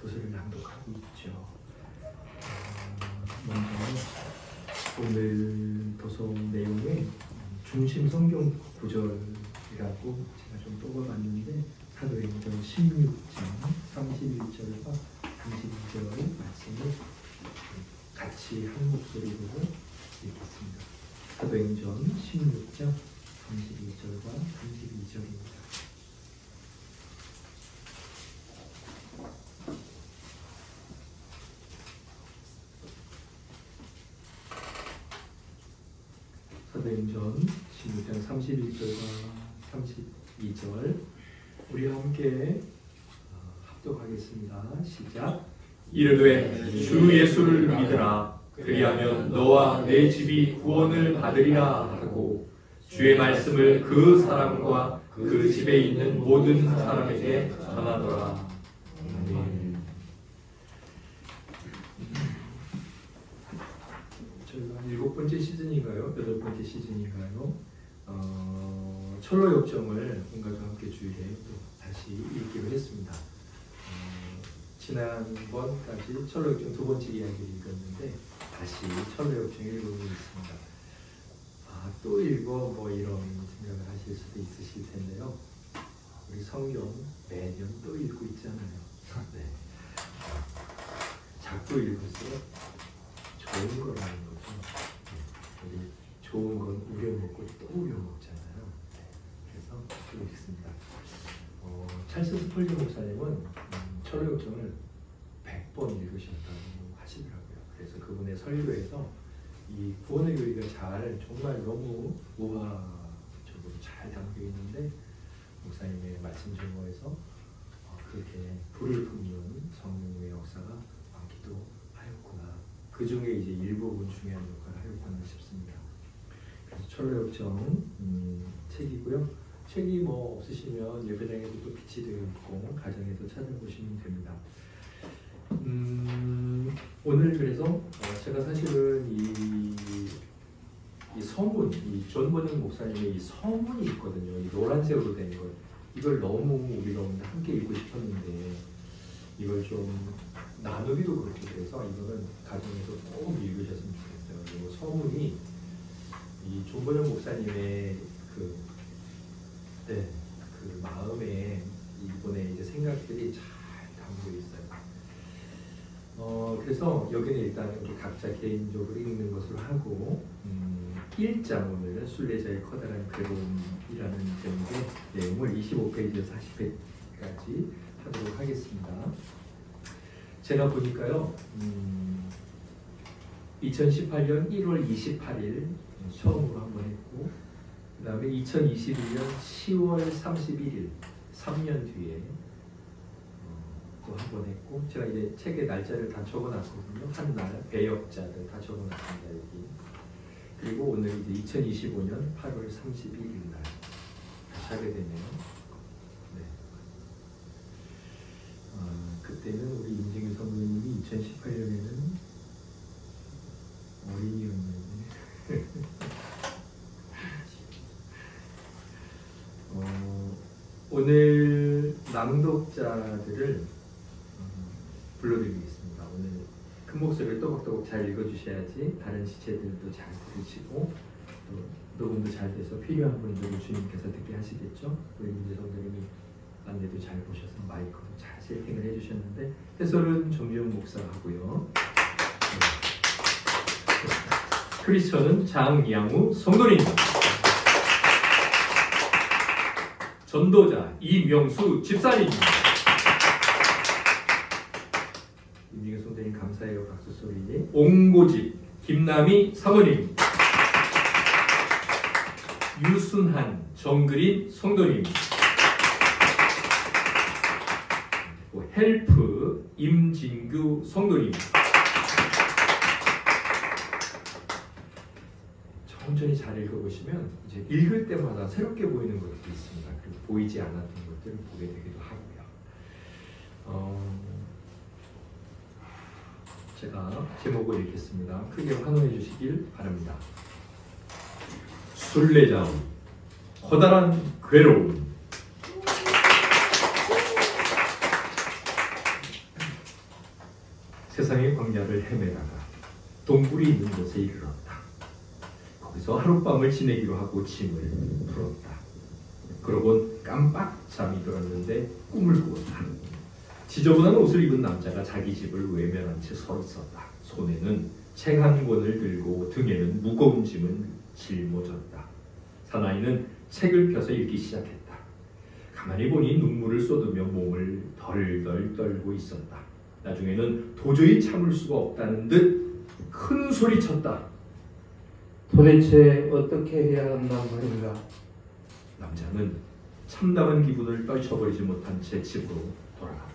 도서를 낭독하고 있죠. 먼저 오늘 도서 내용의 중심 성경 구절이라고 제가 좀 뽑아봤는데 사도행전 16장 31절과 32절 말씀을 같이 한 목소리로 읽겠습니다. 사도행전 16장 31절과 32절입니다. 사도행전 16장 31절과 32절 우리 함께 합독하겠습니다. 시작. 이르되 주 예수를 믿으라. 그리하면 너와 내 집이 구원을 받으리라 하고 주의 말씀을 그 사람과 그 집에 있는 모든 사람에게 전하더라. 아멘. 저희가 7번째 시즌인가요? 8번째 시즌인가요? 철로 역정을 온 가족과 함께 주일에 또 다시 읽기로 했습니다. 지난번까지 철로 역정 2번째 이야기를 읽었는데 다시 철로 역정을 읽고 있습니다. 또 읽어 뭐 이런 생각을 하실 수도 있으실 텐데요. 우리 성경 매년 또 읽고 있잖아요. 네. 자꾸 읽을수록 좋은 거라는 거죠. 네. 우리 좋은 건 우려먹고 또 우려먹잖아요. 네. 그래서 또 읽습니다. 찰스 스펄전 목사님은 철로 역정을 100번 읽으셨다고 하시더라고요. 그래서 그분의 설교에서 이 구원의 교리가 정말 너무 우화적으로 잘 담겨 있는데 목사님의 말씀 증거에서 그렇게 불을 품는 성령의 역사가 많기도 하였구나. 그 중에 이제 일부분 중요한 역할을 하였구나 싶습니다. 그래서 철로 역정 책이고요. 책이 뭐 없으시면 예배당에도 또 빛이 되어 있고 가정에서 찾아보시면 됩니다. 오늘 그래서 제가 사실은 이 서문, 이 존 버닝 목사님의 이 서문이 있거든요. 이 노란색으로 된 걸. 이걸 너무 우리가 오늘 함께 읽고 싶었는데 이걸 좀 나누기도 그렇고 그래서 이거는 가정에서 꼭 읽으셨으면 좋겠어요. 이 서문이 이 존 버닝 목사님의 그 마음에 이분의 이제 생각들이 잘 담겨 있어요. 그래서 여기는 일단 우리 각자 개인적으로 읽는 것으로 하고 1장 오늘 순례자의 커다란 괴로움이라는 제목의 내용을 25페이지에서 40페이지까지 하도록 하겠습니다. 제가 보니까요 2018년 1월 28일 처음으로 한번 했고 그 다음에 2021년 10월 31일 3년 뒤에 또 한 번 했고 제가 이제 책에 날짜를 다 적어놨거든요. 한 날 배역자들 다 적어놨습니다. 여기. 그리고 오늘 이제 2025년 8월 31일 날 다시 하게 되네요. 네. 그때는 우리 임진규 선생님이 2018년에는 어린이였는데 오늘 낭독자들을 불러드리겠습니다. 오늘 큰 목소리를 또박또박 잘 읽어주셔야지 다른 지체들도 잘 들으시고 또 녹음도 잘 돼서 필요한 분들은 주님께서 듣게 하시겠죠. 우리 임재 성도님이 안내도 잘 보셔서 마이크도 잘 세팅을 해주셨는데 해설은 정지용 목사가 하고요. 크리스천은 장양우 성도님입니다. 전도자 이명수 집사님입니다. 임진규 선생님 감사해요. 박수 소리. 옹고집 김남희 사모님입니다. 유순한 정그린 성도님입니다. 헬프 임진규 성도님입니다. 천천히 잘 읽어보시면 이제 읽을 때마다 새롭게 보이는 것도 있습니다. 그리고 보이지 않았던 것들을 보게 되기도 하고요. 제가 제목을 읽겠습니다. 크게 환호해 주시길 바랍니다. 순례자 커다란 괴로움. 세상의 광야를 헤매다가 동굴이 있는 곳에 이르렀다. 거기서 하룻밤을 지내기로 하고 짐을 풀었다. 그러곤 깜빡 잠이 들었는데 꿈을 꾸었다. 지저분한 옷을 입은 남자가 자기 집을 외면한 채 서 있었다. 손에는 책 한 권을 들고 등에는 무거운 짐을 짊어졌다. 사나이는 책을 펴서 읽기 시작했다. 가만히 보니 눈물을 쏟으며 몸을 덜덜 떨고 있었다. 나중에는 도저히 참을 수가 없다는 듯 큰 소리 쳤다. 도대체 어떻게 해야 한단 말인가? 남자는 참담한 기분을 떨쳐버리지 못한 채 집으로 돌아갔다.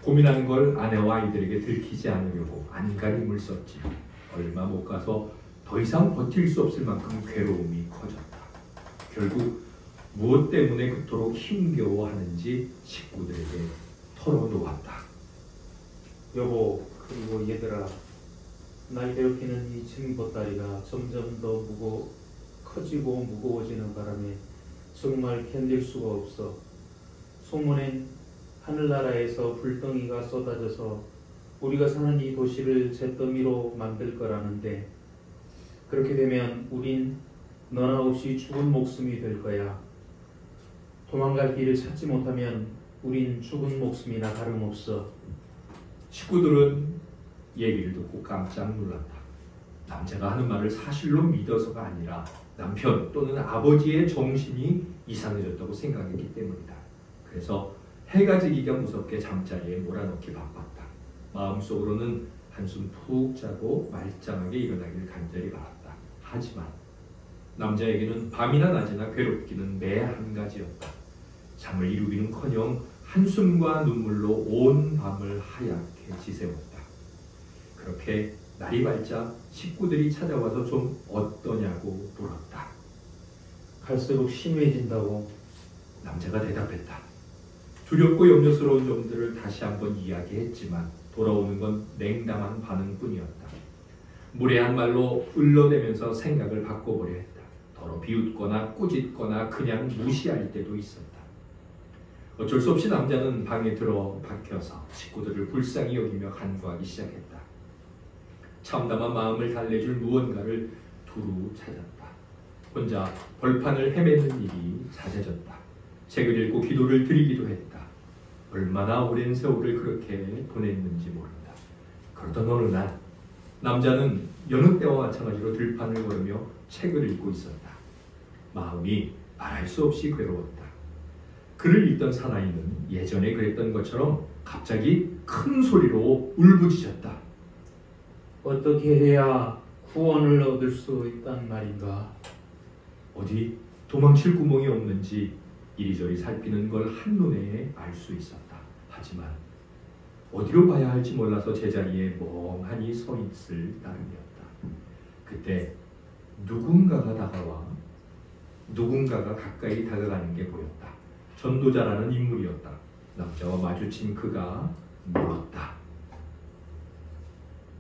고민하는 걸 아내와 아이들에게 들키지 않으려고 안간힘을 썼지. 얼마 못 가서 더 이상 버틸 수 없을 만큼 괴로움이 커졌다. 결국 무엇 때문에 그토록 힘겨워하는지 식구들에게 털어놓았다. 여보, 그리고 얘들아, 날 괴롭히는 이 짐 보따리가 점점 더 커지고 무거워지는 바람에 정말 견딜 수가 없어. 소문엔 하늘나라에서 불덩이가 쏟아져서 우리가 사는 이 도시를 잿더미로 만들 거라는데, 그렇게 되면 우린 너나 없이 죽은 목숨이 될 거야. 도망갈 길을 찾지 못하면 우린 죽은 목숨이나 다름없어. 식구들은 얘기를 듣고 깜짝 놀랐다. 남자가 하는 말을 사실로 믿어서가 아니라 남편 또는 아버지의 정신이 이상해졌다고 생각했기 때문이다. 그래서 해가 지기가 무섭게 잠자리에 몰아넣기 바빴다. 마음속으로는 한숨 푹 자고 말짱하게 일어나길 간절히 바랐다. 하지만 남자에게는 밤이나 낮이나 괴롭기는 매 한 가지였다. 잠을 이루기는커녕 한숨과 눈물로 온 밤을 하얗게 지새웠다. 그렇게 날이 밝자 식구들이 찾아와서 좀 어떠냐고 물었다. 갈수록 심해진다고. 남자가 대답했다. 두렵고 염려스러운 점들을 다시 한번 이야기했지만 돌아오는 건 냉담한 반응뿐이었다. 무례한 말로 을러대면서 생각을 바꿔보려 했다. 더러 비웃거나 꾸짖거나 그냥 무시할 때도 있었다. 어쩔 수 없이 남자는 방에 들어 박혀서 식구들을 불쌍히 여기며 간구하기 시작했다. 참담한 마음을 달래줄 무언가를 두루 찾았다. 혼자 벌판을 헤매는 일이 잦아졌다. 책을 읽고 기도를 드리기도 했다. 얼마나 오랜 세월을 그렇게 보냈는지 모른다. 그러던 어느 날 남자는 여느 때와 마찬가지로 들판을 걸으며 책을 읽고 있었다. 마음이 말할 수 없이 괴로웠다. 글을 읽던 사나이는 예전에 그랬던 것처럼 갑자기 큰 소리로 울부짖었다. 어떻게 해야 구원을 얻을 수 있단 말인가? 어디 도망칠 구멍이 없는지 이리저리 살피는 걸 한눈에 알 수 있었다. 하지만 어디로 가야 할지 몰라서 제자리에 멍하니 서 있을 따름이었다. 그때 누군가가 다가와 누군가가 가까이 다가가는 게 보였다. 전도자라는 인물이었다. 남자와 마주친 그가 물었다.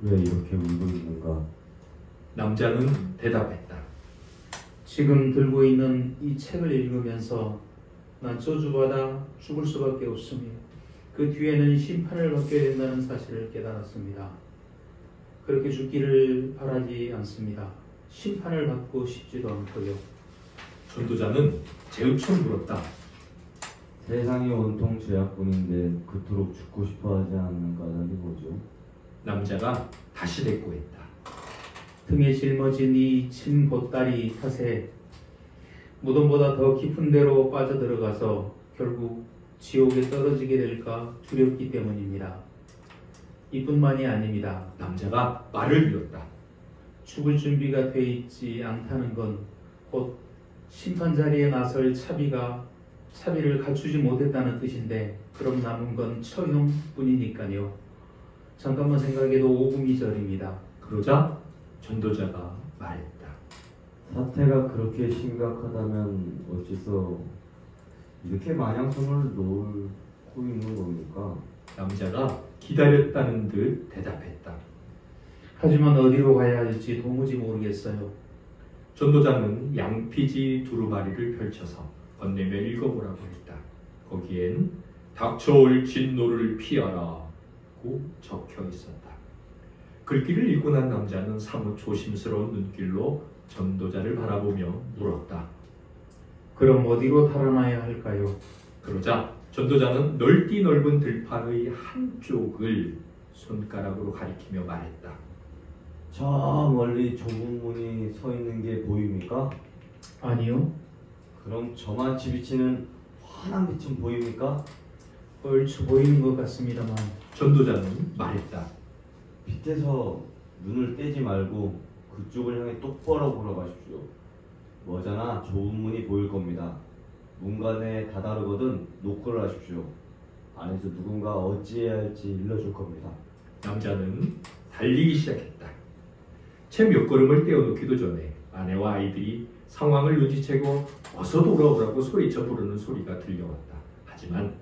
왜 이렇게 울고 있는가? 남자는 대답했다. 지금 들고 있는 이 책을 읽으면서 난 저주받아 죽을 수밖에 없으며 그 뒤에는 심판을 받게 된다는 사실을 깨달았습니다. 그렇게 죽기를 바라지 않습니다. 심판을 받고 싶지도 않고요. 전도자는 재우쳐 물었다. 세상이 온통 죄악뿐인데 그토록 죽고 싶어하지 않는 까닭이 뭐죠? 남자가 다시 대꾸했다. 등에 짊어진 이 침 보따리 탓에 무덤보다 더 깊은 데로 빠져들어가서 결국 지옥에 떨어지게 될까 두렵기 때문입니다. 이뿐만이 아닙니다. 남자가 말을 이었다. 죽을 준비가 돼 있지 않다는 건 곧 심판 자리에 나설 차비를 갖추지 못했다는 뜻인데, 그럼 남은 건 처형뿐이니까요. 잠깐만 생각해도 오금이 저립니다. 그러자 전도자가 말했다. 사태가 그렇게 심각하다면 어째서 이렇게 마냥 손을 놓고 있는 겁니까? 남자가 기다렸다는 듯 대답했다. 하지만 어디로 가야 할지 도무지 모르겠어요. 전도자는 양피지 두루마리를 펼쳐서 건네며 읽어보라고 했다. 거기엔 닥쳐올 진노를 피하라 자꾸 적혀 있었다. 글귀를 읽고 난 남자는 사뭇 조심스러운 눈길로 전도자를 바라보며 물었다. 그럼 어디로 달아나야 할까요? 그러자 전도자는 넓디 넓은 들판의 한쪽을 손가락으로 가리키며 말했다. 저 멀리 좁은 문이 서 있는 게 보입니까? 아니요. 그럼 저만치 비치는 환한 빛은 보입니까? 얼추 보이는 것 같습니다만. 전도자는 말했다. 빛에서 눈을 떼지 말고 그쪽을 향해 똑바로 걸어가십시오. 머지않아 좁은 문이 보일 겁니다. 문간에 다다르거든 노크를 하십시오. 안에서 누군가 어찌해야 할지 일러줄 겁니다. 남자는 달리기 시작했다. 채 몇 걸음을 떼어놓기도 전에 아내와 아이들이 상황을 눈치채고 어서 돌아오라고 소리쳐 부르는 소리가 들려왔다. 하지만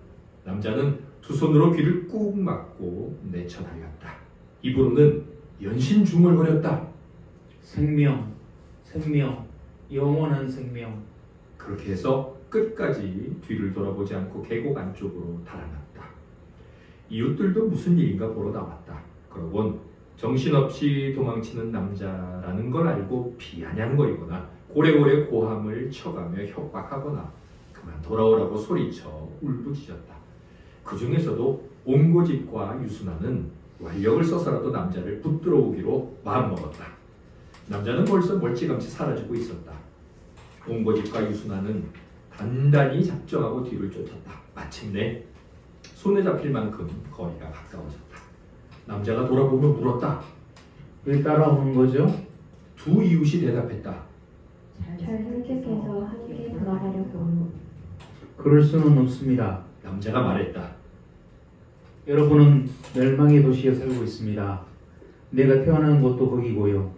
남자는 두 손으로 귀를 꾹 막고 내쳐달렸다. 입으로는 연신 중얼거렸다. 생명, 생명, 영원한 생명. 그렇게 해서 끝까지 뒤를 돌아보지 않고 계곡 안쪽으로 달아났다. 이웃들도 무슨 일인가 보러 나왔다. 그러곤 정신없이 도망치는 남자라는 걸 알고 비아냥거리거나 고래고래 고함을 쳐가며 협박하거나 그만 돌아오라고 소리쳐 울부짖었다. 그 중에서도 옹고집과 유순아는 완력을 써서라도 남자를 붙들어 오기로 마음먹었다. 남자는 벌써 멀찌감치 사라지고 있었다. 옹고집과 유순아는 단단히 작정하고 뒤를 쫓았다. 마침내 손에 잡힐 만큼 거리가 가까워졌다. 남자가 돌아보며 물었다. 왜 따라오는 거죠? 두 이웃이 대답했다. 잘 선택해서 함께 돌아가려고. 그럴 수는 없습니다. 남자가 말했다. 여러분은 멸망의 도시에 살고 있습니다. 내가 태어난 곳도 거기고요.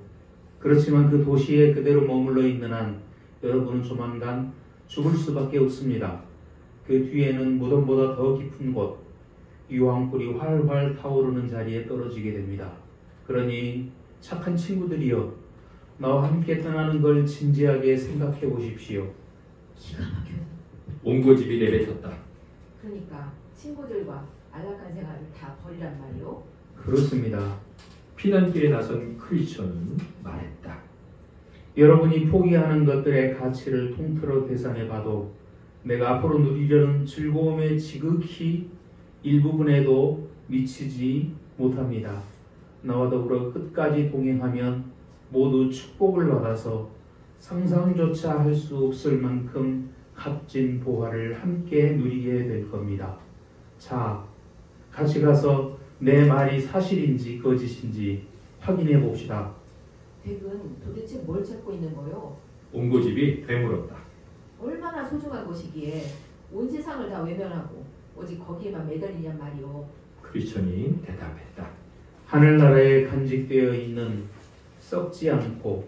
그렇지만 그 도시에 그대로 머물러 있는 한 여러분은 조만간 죽을 수밖에 없습니다. 그 뒤에는 무덤보다 더 깊은 곳, 유황불이 활활 타오르는 자리에 떨어지게 됩니다. 그러니 착한 친구들이여, 나와 함께 떠나는 걸 진지하게 생각해 보십시오. 기가 막혀요. 옹고집이 내뱉었다. 그러니까 친구들과 안락한 생활을 다 버리란 말이오? 그렇습니다. 피난길에 나선 크리스천은 말했다. 여러분이 포기하는 것들의 가치를 통틀어 계산해 봐도 내가 앞으로 누리려는 즐거움의 지극히 일부분에도 미치지 못합니다. 나와 더불어 끝까지 동행하면 모두 축복을 받아서 상상조차 할 수 없을 만큼 값진 보화를 함께 누리게 될 겁니다. 자, 같이 가서 내 말이 사실인지 거짓인지 확인해 봅시다. 댁은 도대체 뭘 찾고 있는 거요? 옹고집이 되물었다. 얼마나 소중한 곳이기에 온 세상을 다 외면하고 오직 거기에만 매달리냔 말이오. 크리스천이 대답했다. 하늘나라에 간직되어 있는 썩지 않고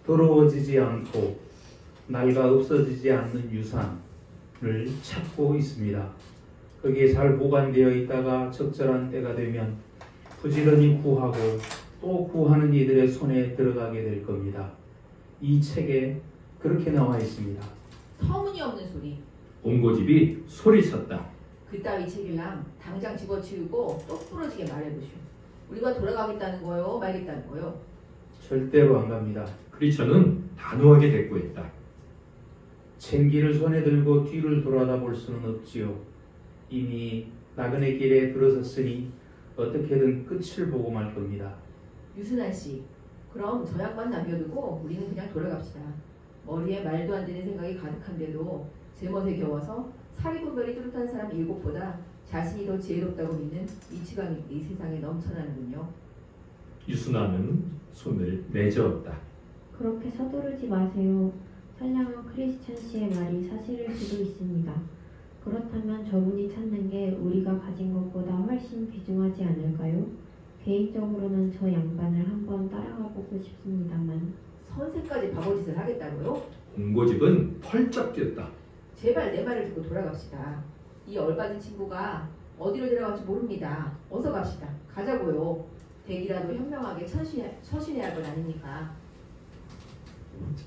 더러워지지 않고 낡아 없어지지 않는 유산을 찾고 있습니다. 거기에 잘 보관되어 있다가 적절한 때가 되면 부지런히 구하고 또 구하는 이들의 손에 들어가게 될 겁니다. 이 책에 그렇게 나와 있습니다. 터무니없는 소리. 옹고집이 소리쳤다. 그따위 책이랑 당장 집어치우고 똑부러지게 말해보시오. 우리가 돌아가겠다는 거요? 말겠다는 거요? 절대로 안 갑니다. 크리스천은 단호하게 대꾸했다. 쟁기를 손에 들고 뒤를 돌아다 볼 수는 없지요. 이미 나그네 길에 들어섰으니 어떻게든 끝을 보고 말 겁니다. 유순아 씨, 그럼 저 양반 남겨두고 우리는 그냥 돌아갑시다. 머리에 말도 안 되는 생각이 가득한데도 제멋에 겨워서 사리구별이 뚜렷한 사람 7보다 자신이 더 지혜롭다고 믿는 이치광이 이 세상에 넘쳐나는군요. 유순아는 손을 내저었다. 그렇게 서두르지 마세요. 선량한 크리스찬 씨의 말이 사실일 수도 있습니다. 그렇다면 저분이 찾는 게 우리가 가진 것보다 훨씬 귀중하지 않을까요? 개인적으로는 저 양반을 한번 따라가 보고 싶습니다만. 선생까지 바보짓을 하겠다고요? 옹고집은 펄쩍 뛰었다. 제발 내 말을 듣고 돌아갑시다. 이 얼빠진 친구가 어디로 데려갈지 모릅니다. 어서 갑시다. 가자고요. 댁이라도 현명하게 처신해야 할 건 아닙니까?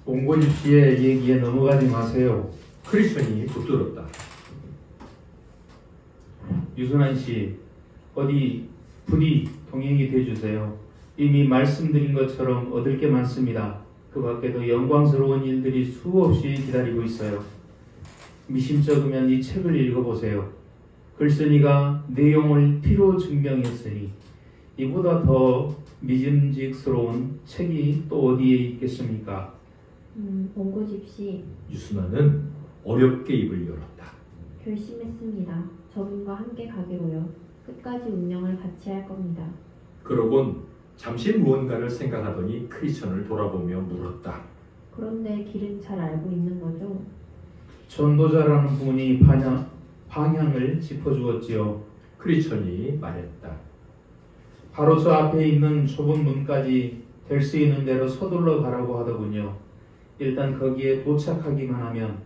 옹고집 씨의 얘기에 넘어가지 마세요. 크리스천이 붙들었다. 유순환 씨, 어디 부디 동행이 되어주세요. 이미 말씀드린 것처럼 얻을 게 많습니다. 그 밖에도 영광스러운 일들이 수없이 기다리고 있어요. 미심쩍으면 이 책을 읽어보세요. 글쓴이가 내용을 피로 증명했으니 이보다 더 믿음직스러운 책이 또 어디에 있겠습니까? 원고집시 유순환은 어렵게 입을 열었다. 결심했습니다. 저분과 함께 가기로요. 끝까지 운명을 같이 할 겁니다. 그러곤 잠시 무언가를 생각하더니 크리스천을 돌아보며 물었다. 그런데 길은 잘 알고 있는 거죠? 전도자라는 분이 방향을 짚어주었지요. 크리스천이 말했다. 바로 저 앞에 있는 좁은 문까지 될 수 있는 대로 서둘러 가라고 하더군요. 일단 거기에 도착하기만 하면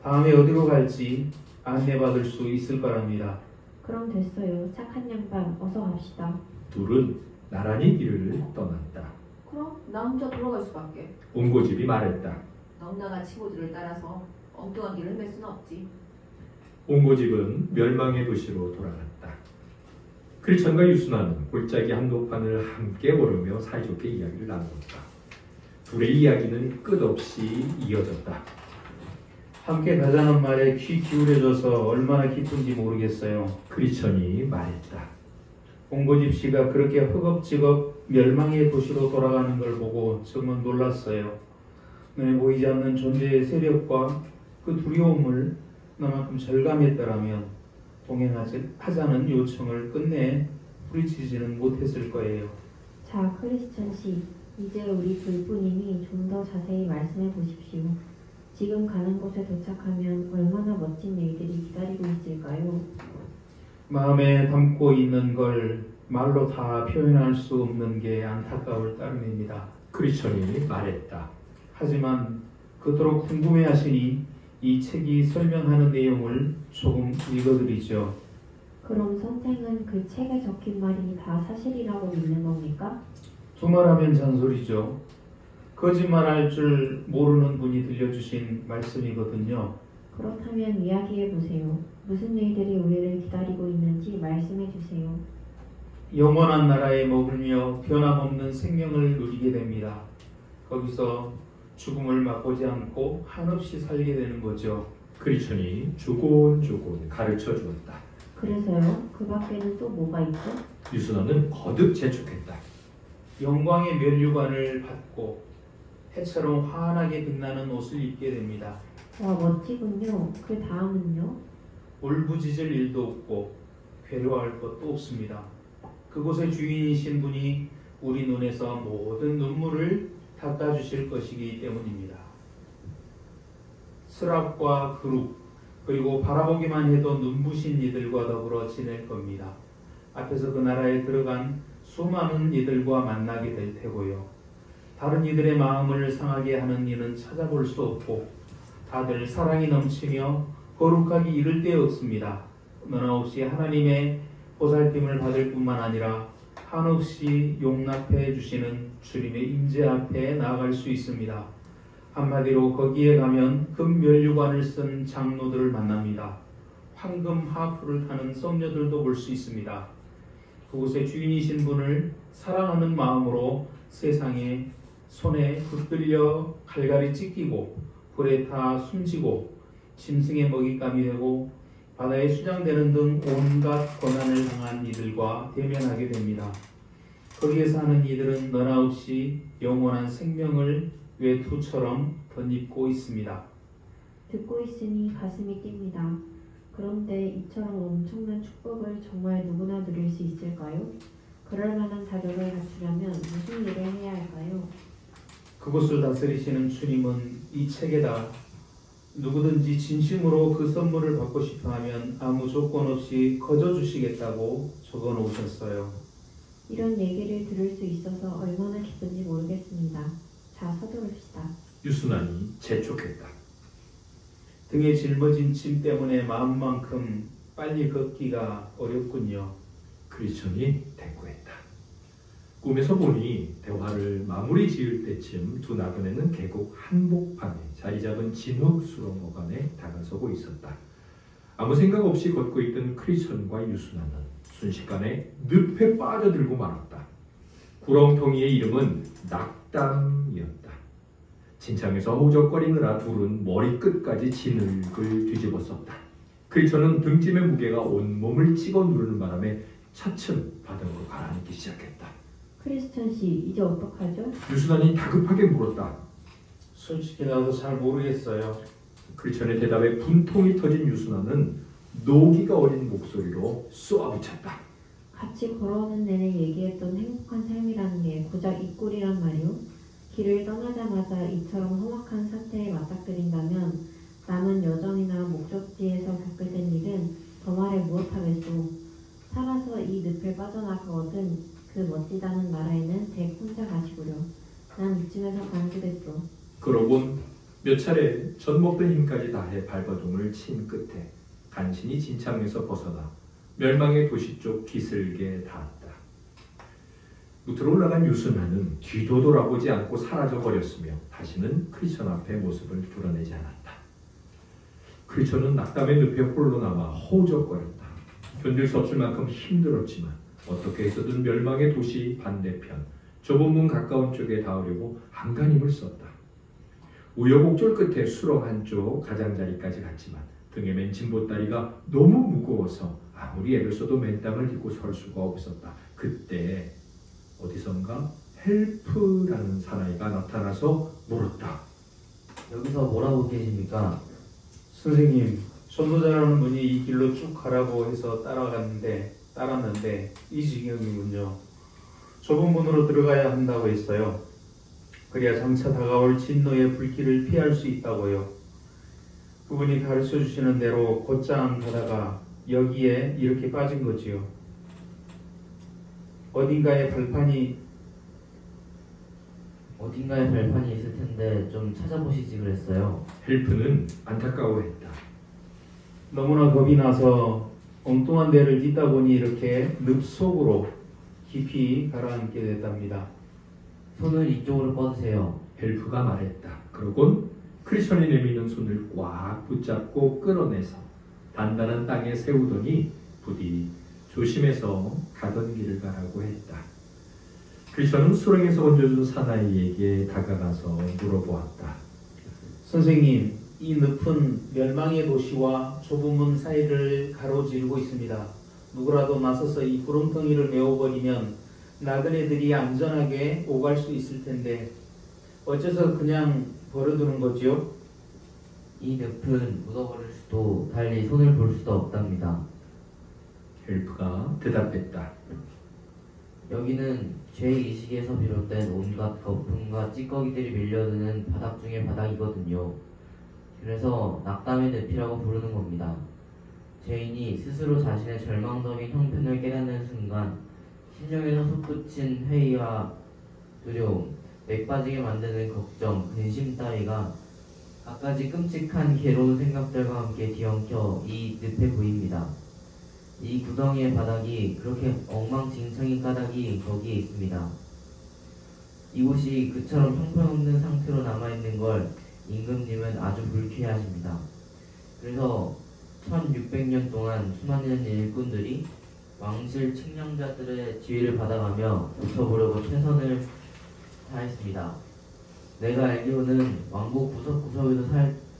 다음에 어디로 갈지 안내받을 수 있을 거랍니다. 그럼 됐어요. 착한 양반, 어서 갑시다. 둘은 나란히 길을 떠났다. 그럼 나 혼자 돌아갈 수밖에. 옹고집이 말했다. 넉넉한 친구들을 따라서 엉뚱한 길을 헤맬 수는 없지. 옹고집은 멸망의 도시로 돌아갔다. 크리스천과 유순환은 골짜기 한복판을 함께 오르며 사이좋게 이야기를 나누었다. 둘의 이야기는 끝없이 이어졌다. 함께 가자는 말에 귀 기울여져서 얼마나 기쁜지 모르겠어요. 크리스천이 말했다. 옹고집 씨가 그렇게 허겁지겁 멸망의 도시로 돌아가는 걸 보고 정말 놀랐어요. 눈에 보이지 않는 존재의 세력과 그 두려움을 나만큼 절감했더라면 동행하자는 요청을 끝내 뿌리치지는 못했을 거예요. 자, 크리스천 씨, 이제 우리 둘뿐이니 좀 더 자세히 말씀해 보십시오. 지금 가는 곳에 도착하면 얼마나 멋진 일들이 기다리고 있을까요? 마음에 담고 있는 걸 말로 다 표현할 수 없는 게 안타까울 따름입니다. 크리스천이 말했다. 하지만 그토록 궁금해하시니 이 책이 설명하는 내용을 조금 읽어드리죠. 그럼 선생은 그 책에 적힌 말이 다 사실이라고 믿는 겁니까? 두말하면 잔소리죠. 거짓말할 줄 모르는 분이 들려주신 말씀이거든요. 그렇다면 이야기해 보세요. 무슨 일들이 우리를 기다리고 있는지 말씀해 주세요. 영원한 나라에 머물며 변함없는 생명을 누리게 됩니다. 거기서 죽음을 맛보지 않고 한없이 살게 되는 거죠. 크리스천이 조곤조곤 가르쳐 주었다. 그래서요? 그 밖에는 또 뭐가 있죠? 유순환은 거듭 재촉했다. 영광의 면류관을 받고 해처럼 환하게 빛나는 옷을 입게 됩니다. 와, 멋지군요. 그 다음은요? 울부짖을 일도 없고 괴로워할 것도 없습니다. 그곳의 주인이신 분이 우리 눈에서 모든 눈물을 닦아주실 것이기 때문입니다. 스랍과 그룹 그리고 바라보기만 해도 눈부신 이들과 더불어 지낼 겁니다. 앞에서 그 나라에 들어간 수많은 이들과 만나게 될 테고요. 다른 이들의 마음을 상하게 하는 이는 찾아볼 수 없고 다들 사랑이 넘치며 거룩하기 이를 데 없습니다. 너나 없이 하나님의 보살핌을 받을 뿐만 아니라 한없이 용납해 주시는 주님의 임재 앞에 나아갈 수 있습니다. 한마디로 거기에 가면 금면류관을 쓴 장로들을 만납니다. 황금 하프를 타는 성녀들도 볼 수 있습니다. 그곳의 주인이신 분을 사랑하는 마음으로 세상에 손에 붙들려 갈갈이 찢기고 불에 타 숨지고 짐승의 먹잇감이 되고 바다에 수장되는 등 온갖 고난을 당한 이들과 대면하게 됩니다. 거기에 사는 이들은 너나 없이 영원한 생명을 외투처럼 덧입고 있습니다. 듣고 있으니 가슴이 뜁니다. 그런데 이처럼 엄청난 축복을 정말 누구나 누릴 수 있을까요? 그럴 만한 자격을 갖추려면 무슨 일을 해야 할까요? 그곳을 다스리시는 주님은 이 책에다 누구든지 진심으로 그 선물을 받고 싶어하면 아무 조건 없이 거저주시겠다고 적어놓으셨어요. 이런 얘기를 들을 수 있어서 얼마나 기쁜지 모르겠습니다. 자, 서두릅시다. 유순환이 재촉했다. 등에 짊어진 짐 때문에 마음만큼 빨리 걷기가 어렵군요. 크리스천이 대꾸했다. 꿈에서 보니 대화를 마무리 지을 때쯤 두 나그네는 계곡 한복판에 자리 잡은 진흙 수렁어간에 다가서고 있었다. 아무 생각 없이 걷고 있던 크리스천과 유순환은 순식간에 늪에 빠져들고 말았다. 구렁텅이의 이름은 낙담이었다. 진창에서 허우적거리느라 둘은 머리끝까지 진흙을 뒤집었었다. 크리처는 등짐의 무게가 온몸을 찍어 누르는 바람에 차츰 바닥으로 가라앉기 시작했다. 크리스찬 씨, 이제 어떡하죠? 유순환이 다급하게 물었다. 솔직히 나도 잘 모르겠어요. 크리처의 대답에 분통이 터진 유순환은 노기가 어린 목소리로 쏘아붙였다. 같이 걸어오는 내내 얘기했던 행복한 삶이라는 게 고작 이 꼴이란 말이오? 길을 떠나자마자 이처럼 험악한 사태에 맞닥뜨린다면 남은 여정이나 목적지에서 겪게 된 일은 더 말해 무엇하겠소. 살아서 이 늪에 빠져나가거든 그 멋지다는 나라에는 댁 혼자 가시구려. 난 이쯤에서 간주겠소. 그러곤 몇 차례 젖 먹던 힘까지 다해 발버둥을 친 끝에 간신히 진창에서 벗어나 멸망의 도시 쪽 기슭에 닿았다. 무트로 올라간 유순환은 뒤도 돌아보지 않고 사라져 버렸으며 다시는 크리스천 앞에 모습을 드러내지 않았다. 크리스천은 낙담의 늪에 홀로 남아 허우적거렸다. 견딜 수 없을 만큼 힘들었지만 어떻게 해서든 멸망의 도시 반대편 좁은 문 가까운 쪽에 닿으려고 안간힘을 썼다. 우여곡절 끝에 수렁 한쪽 가장자리까지 갔지만 등에 맨 짐보따리가 너무 무거워서 아무리 애를 써도 맨 땅을 딛고 설 수가 없었다. 그때 어디선가 헬프라는 사나이가 나타나서 물었다. 여기서 뭐라고 계십니까? 선생님, 전도자라는 분이 이 길로 쭉 가라고 해서 따랐는데 이 지경이군요. 좁은 문으로 들어가야 한다고 했어요. 그래야 장차 다가올 진노의 불길을 피할 수 있다고요. 그분이 가르쳐 주시는 대로 곧장 가다가 여기에 이렇게 빠진 거지요. 어딘가에 발판이 있을 텐데 좀 찾아보시지 그랬어요. 헬프는 안타까워했다. 너무나 겁이 나서 엉뚱한 데를 딛다 보니 이렇게 늪 속으로 깊이 가라앉게 됐답니다. 손을 이쪽으로 뻗으세요. 헬프가 말했다. 그러곤 크리스천이 내미는 손을 꽉 붙잡고 끌어내서 단단한 땅에 세우더니 부디 조심해서 가던 길을 가라고 했다. 크리스천은 수렁에서 건져준 사나이에게 다가가서 물어보았다. 선생님, 이 늪은 멸망의 도시와 좁은 문 사이를 가로지르고 있습니다. 누구라도 나서서 이 구렁텅이를 메워버리면 나그네들이 안전하게 오갈 수 있을 텐데 어째서 그냥 버려두는 거지요? 이 늪은 묻어버릴 수도 달리 손을 볼 수도 없답니다. 헬프가 대답했다. 여기는 죄의식에서 비롯된 온갖 거품과 찌꺼기들이 밀려드는 바닥 중의 바닥이거든요. 그래서 낙담의 늪이라고 부르는 겁니다. 죄인이 스스로 자신의 절망적인 형편을 깨닫는 순간 심령에서 솟구친 회의와 두려움, 맥 빠지게 만드는 걱정, 근심 따위가 갖가지 끔찍한 괴로운 생각들과 함께 뒤엉켜 이 늪에 보입니다. 이 구덩이의 바닥이 그렇게 엉망진창인 까닭이 거기에 있습니다. 이곳이 그처럼 형편없는 상태로 남아있는 걸 임금님은 아주 불쾌해하십니다. 그래서 1600년 동안 수많은 일꾼들이 왕실 측량자들의 지휘를 받아가며 고쳐보려고 최선을 다했습니다. 내가 알기로는 왕국 구석구석에도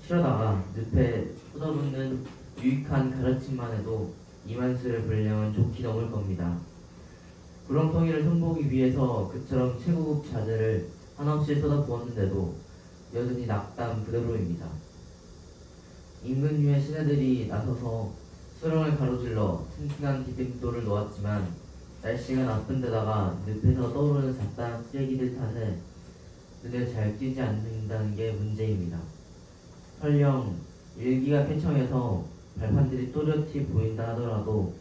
치러다가 늪에 쏟아붓는 유익한 가르침만 해도 2만 수의 분량은 좋게 넘을 겁니다. 구렁텅이를 손보기 위해서 그처럼 최고급 자재를 한없이 쏟아부었는데도 여전히 낙담 그대로입니다. 임금님의 신하들이 나서서 수렁을 가로질러 튼튼한 디딤돌을 놓았지만 날씨가 나쁜 데다가 늪에서 떠오르는 잡다한 쓰레기들 탓에 눈에 잘 띄지 않는다는 게 문제입니다. 설령 일기가 쾌청해서 발판들이 또렷이 보인다 하더라도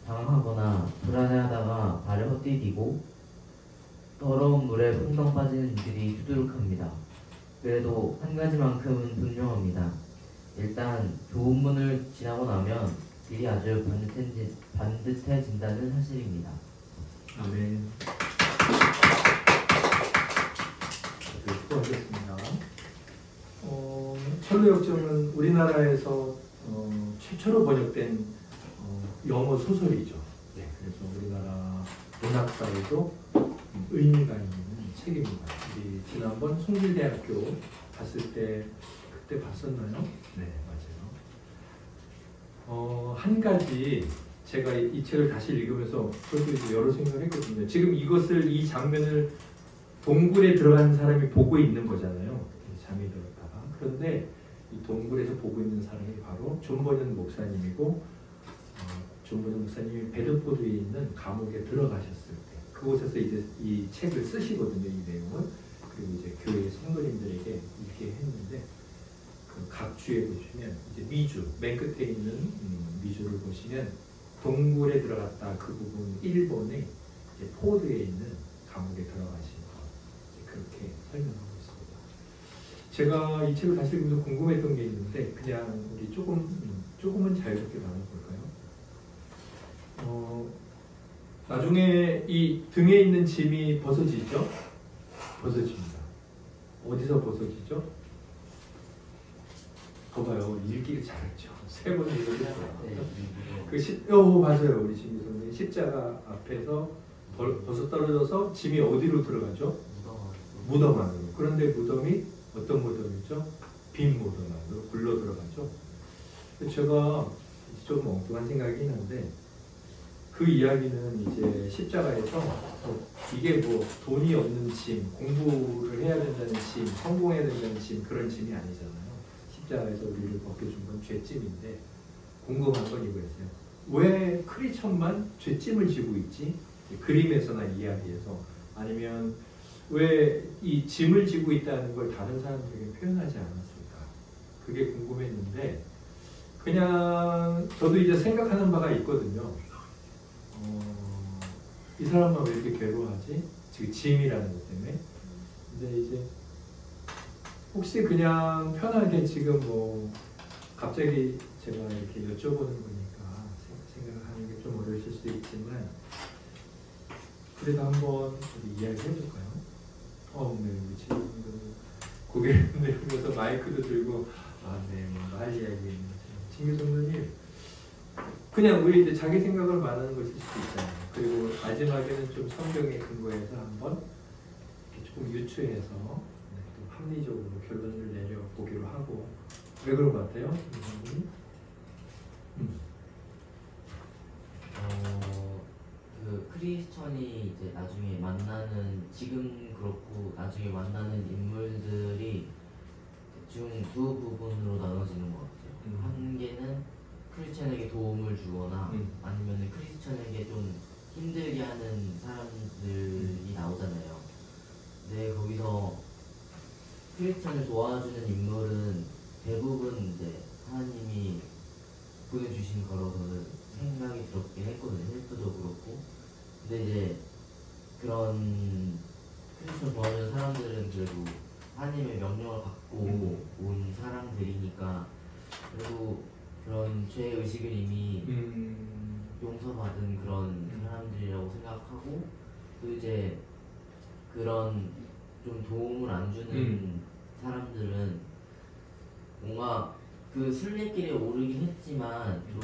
당황하거나 불안해하다가 발을 헛디디고 더러운 물에 풍덩 빠지는 이들이 수두룩합니다. 그래도 한 가지만큼은 분명합니다. 일단 좋은 문을 지나고 나면 일이 아주 반듯해진다는 사실입니다. 아멘. 수고하셨습니다. 철로역정은 우리나라에서 최초로 번역된 영어 소설이죠. 네, 문학사에도 의미가 있는 책입니다. 우리 지난번 송길대학교 갔을 때 그때 봤었나요? 네, 맞아요. 한 가지 제가 이 책을 다시 읽으면서 그것도 이제 여러 생각을 했거든요. 지금 이 장면을 동굴에 들어간 사람이 보고 있는 거잖아요. 잠이 들었다가. 그런데 이 동굴에서 보고 있는 사람이 바로 존 버전 목사님이고, 존 버전 목사님이 베드포드에 있는 감옥에 들어가셨을 때 그곳에서 이제 이 책을 쓰시거든요. 이 내용을. 그리고 이제 교회 성도님들에게 읽게 했는데, 그 각 주에 보시면 이제 미주 맨 끝에 있는 미주를 보시면 동굴에 들어갔다 그 부분 일본의 이제 포드에 있는 감옥에 들어가신 거 그렇게 설명하고 있습니다. 제가 이 책을 다시 읽으면서 궁금했던 게 있는데 그냥 우리 조금은 자유롭게 나눠볼까요? 나중에 이 등에 있는 짐이 벗어지죠? 벗어집니다. 어디서 벗어지죠? 봐봐요. 읽기를 잘했죠. 3번 읽었어요. 맞아요. 우리 진미 선생님 십자가 앞에서 벌써 떨어져서 짐이 어디로 들어가죠? 무덤 안으로. 그런데 무덤이 어떤 무덤이죠? 빈 무덤 안으로 굴러 들어가죠. 제가 좀 엉뚱한 생각이긴 한데 그 이야기는 이제 십자가에서 이게 뭐 돈이 없는 짐, 공부를 해야 된다는 짐, 성공해야 된다는 짐 그런 짐이 아니잖아요. 십자가에서 우리를 벗겨준 건 죄짐인데 궁금한 건 이거였어요. 왜 크리스천만 죄짐을 지고 있지? 그림에서나 이야기에서 아니면 왜 이 짐을 지고 있다는 걸 다른 사람들에게 표현하지 않았을까? 그게 궁금했는데 그냥 저도 이제 생각하는 바가 있거든요. 이 사람만 왜 이렇게 괴로워하지? 지금 짐이라는 것 때문에. 근데 이제 혹시 그냥 편하게 지금 뭐 갑자기 제가 이렇게 여쭤보는 거니까 생각하는 게 좀 어려우실 수도 있지만 그래도 한번 이야기 해볼까요? 네, 우리 친구들 고개를 내밀면서 마이크도 들고 네, 말 이야기 진규 성도님 그냥 우리 이제 자기 생각을 말하는 것일 수도 있잖아요. 그리고 마지막에는 좀 성경에 근거해서 한번 이렇게 조금 유추해서 또 합리적으로 결론을 내려보기로 하고 왜 그런 것 같아요? 그 크리스천이 이제 나중에 만나는 지금 그렇고 나중에 만나는 인물들이 대충 두 부분으로 나눠지는 것 같아요. 한 개는 크리스천에게 도움을 주거나 아니면 크리스천에게 좀 힘들게 하는 사람들이 나오잖아요. 근데 거기서 크리스천을 도와주는 인물은 대부분 이제 하나님이 보내주신 거라고는 생각이 들었긴 했거든요. 헬프도 그렇고. 근데 이제 그런 크리스천 도와주는 사람들은 그래도 하나님의 명령을 받고 온 사람들이니까 그래도 그런 죄의식을 이미 용서받은 그런 사람들이라고 생각하고 또 이제 그런 좀 도움을 안 주는 사람들은 뭔가 그 순례길에 오르긴 했지만 좀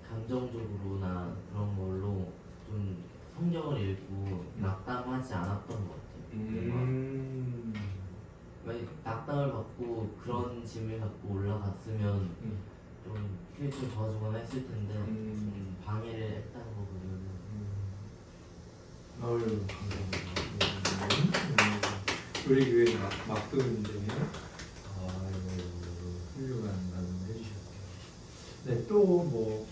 감정적으로나 그런 걸로 좀 성경을 읽고 낙담하지 않았던 것 같아요. 낙담을 받고 그런 짐을 갖고 올라갔으면 좀 크리스천 도와주거나 했을 텐데 방해를 했다는 거 보면은 아유 감사합니다. 우리 교회 막둥인데 훌륭한 말씀 해주셨네요. 네, 또 뭐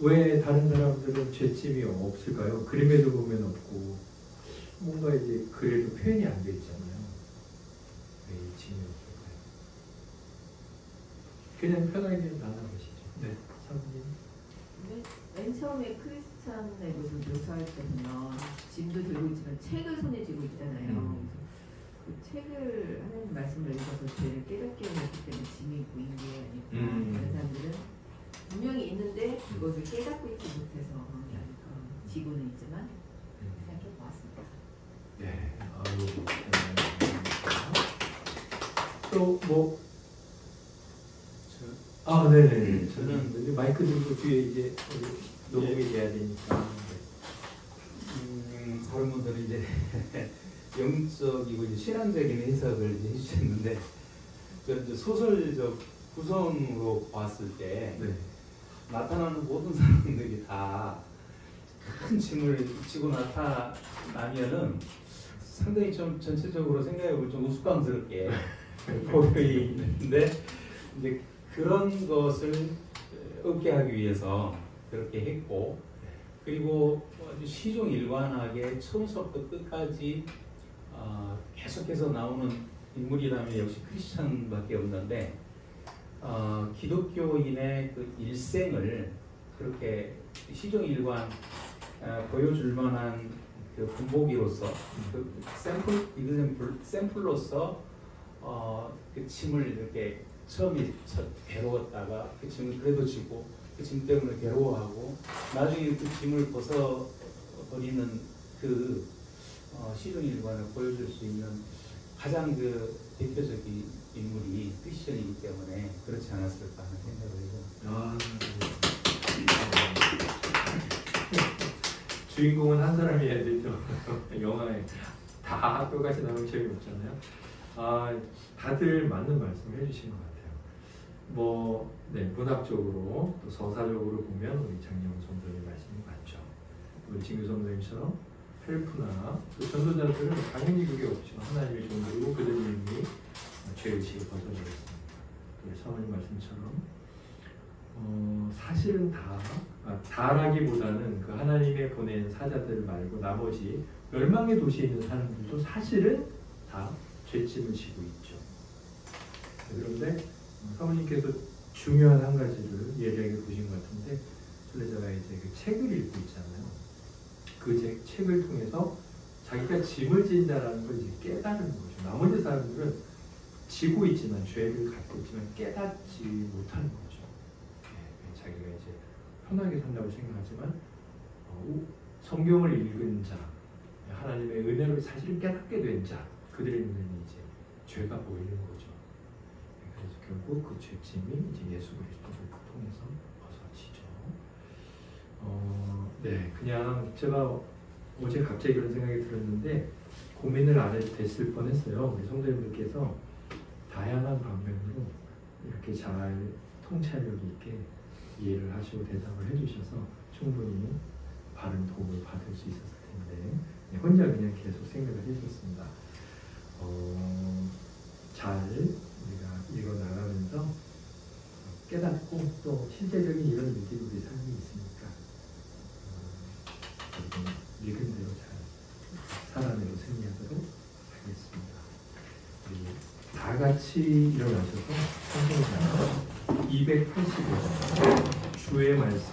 왜 다른 사람들은 죄짐이 없을까요? 그림에도 보면 없고 뭔가 이제 글에도 표현이 안 돼 있잖아요. 왜 이 짐이 없을까요? 그냥 편하게 나눠보시죠. 네, 사모님. 맨 처음에 크리스찬의 모습을 묘사할 때 보면 짐도 들고 있지만 책을 손에 쥐고 있잖아요. 그 책을 하나님 말씀을 읽어서 죄를 깨닫게 했기 때문에 짐이 보인 게 아닐까. 다른 사람들은 분명히 있는데 그것을 깨닫고 있지 못해서 지고는 있지만 생각해 보았습니다. 네, 또 뭐 네네. 저는 마이크 들고 뒤에 이제 녹음이 돼야 되니까. 이제 영적이고 이제 신앙적인 해석을 이제 해주셨는데 그 이제 소설적 구성으로 봤을 때 네. 나타나는 모든 사람들이 다 큰 짐을 지고 나타나면은 상당히 좀 전체적으로 생각해보면 좀 우스꽝스럽게 보이는데 이제 그런 것을 없게 하기 위해서 그렇게 했고 그리고 아주 시종일관하게 처음부터 끝까지 계속해서 나오는 인물이라면 역시 크리스찬밖에 없는데 기독교인의 그 일생을 그렇게 시종일관 보여줄 만한 그 본보기로서 그 샘플로서 그 짐을 이렇게 처음에 괴로웠다가 그 짐을 그래도 지고 그 짐 때문에 괴로워하고 나중에 그 짐을 벗어버리는 그 시종일관을 보여줄 수 있는 가장 그 대표적인 인물이 크리스천이기 때문에 그렇지 않았을까 하는 생각을 해요. 주인공은 한 사람이어야 되죠. 영화에 다 똑같이 나오면 재미없잖아요. 다들 맞는 말씀 해주신 것 같아요. 네, 문학적으로 또 서사적으로 보면 우리 장영훈 선생님의 말씀이 맞죠. 우리 진규 선생님처럼 헬프나 또 전도자들은 당연히 그게 없지만 하나님의 종들이고 그들이 죄의식을 벗어버렸습니다. 우리 사모님 말씀처럼 사실은 다라기보다는 그 하나님의 보낸 사자들 말고 나머지 멸망의 도시에 있는 사람들도 사실은 다 죄짐을 지고 있죠. 그런데 사모님께서 중요한 한 가지를 예리하게 보신 것 같은데 순례자가 이제 그 책을 읽고 있잖아요. 그 책을 통해서 자기가 짐을 진 자라는 걸 이제 깨달은 거죠. 나머지 사람들은 지고 있지만 죄를 갖고 있지만 깨닫지 못하는 거죠. 자기가 이제 편하게 산다고 생각하지만 성경을 읽은 자, 하나님의 은혜를 사실 깨닫게 된 자, 그들의 눈에는 이제 죄가 보이는 거죠. 그래서 결국 그 죄짐이 이제 예수 그리스도를 통해서 벗어지죠. 네, 그냥 제가 어제 갑자기 그런 생각이 들었는데 고민을 안 해도 됐을 뻔했어요. 우리 성도님들께서 다양한 방면으로 이렇게 잘 통찰력 있게 이해를 하시고 대답을 해주셔서 충분히 바른 도움을 받을 수 있었을 텐데 혼자 그냥 계속 생각을 해줬습니다. 잘 우리가 읽어나가면서 깨닫고 또 실제적인 이런 일들이 우리 삶에 있으니까 읽은 대로 잘 살아내고 승리하도록 하겠습니다. 우리 다 같이 일어나셔서 성경장 285장 주의 말씀